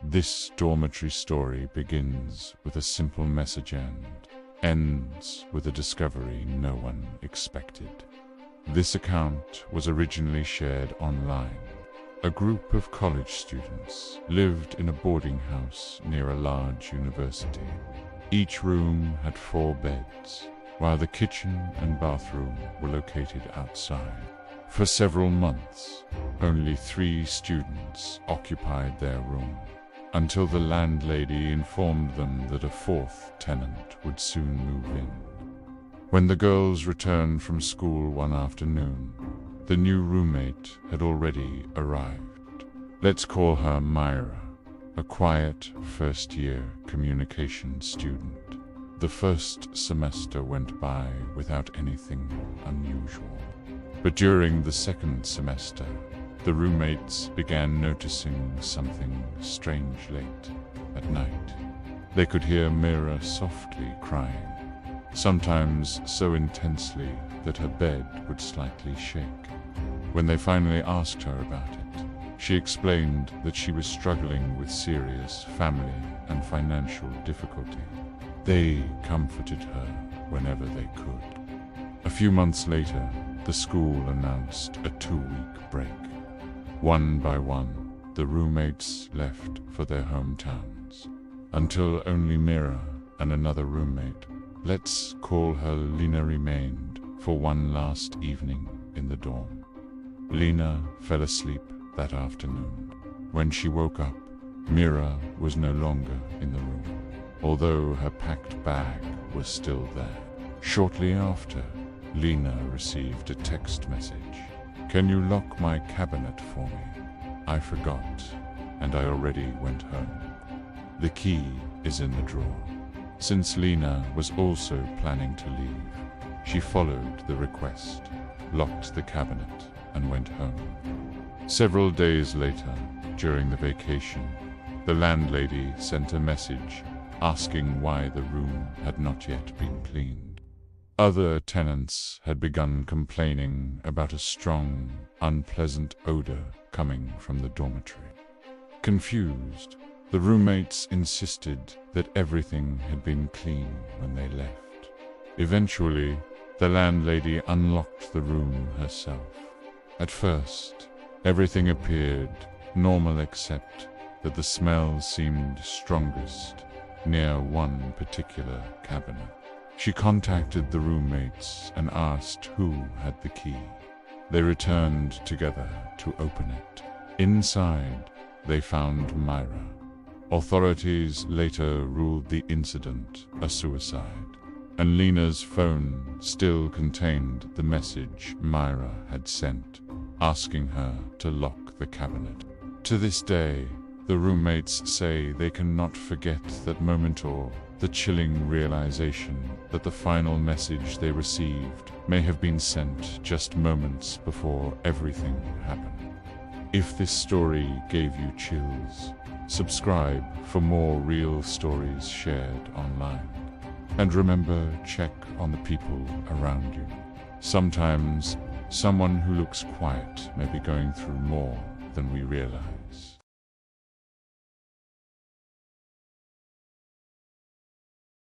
This dormitory story begins with a simple message and ends with a discovery no one expected. This account was originally shared online. A group of college students lived in a boarding house near a large university. Each room had 4 beds, while the kitchen and bathroom were located outside. For several months, only 3 students occupied their room, until the landlady informed them that a 4th tenant would soon move in. When the girls returned from school one afternoon, the new roommate had already arrived. Let's call her Myra, a quiet first-year communication student. The first semester went by without anything unusual. But during the second semester, the roommates began noticing something strange late at night. They could hear Myra softly crying, sometimes so intensely that her bed would slightly shake. When they finally asked her about it, she explained that she was struggling with serious family and financial difficulty. They comforted her whenever they could. A few months later, the school announced a 2-week break. One by one, the roommates left for their hometowns, until only Myra and another roommate, let's call her Lena, remained for one last evening in the dorm. Lena fell asleep that afternoon. When she woke up, Myra was no longer in the room, although her packed bag was still there. Shortly after, Lena received a text message. "Can you lock my cabinet for me? I forgot, and I already went home. The key is in the drawer." Since Lena was also planning to leave, she followed the request, locked the cabinet, and went home. Several days later, during the vacation, the landlady sent a message asking why the room had not yet been cleaned. Other tenants had begun complaining about a strong, unpleasant odor coming from the dormitory. Confused, the roommates insisted that everything had been clean when they left. Eventually, the landlady unlocked the room herself. At first, everything appeared normal except that the smell seemed strongest near one particular cabinet. She contacted the roommates and asked who had the key. They returned together to open it. Inside, they found Myra. Authorities later ruled the incident a suicide, and Lena's phone still contained the message Myra had sent, asking her to lock the cabinet. To this day, the roommates say they cannot forget that moment or the chilling realization that the final message they received may have been sent just moments before everything happened. If this story gave you chills, subscribe for more real stories shared online. And remember, check on the people around you. Sometimes, someone who looks quiet may be going through more than we realize.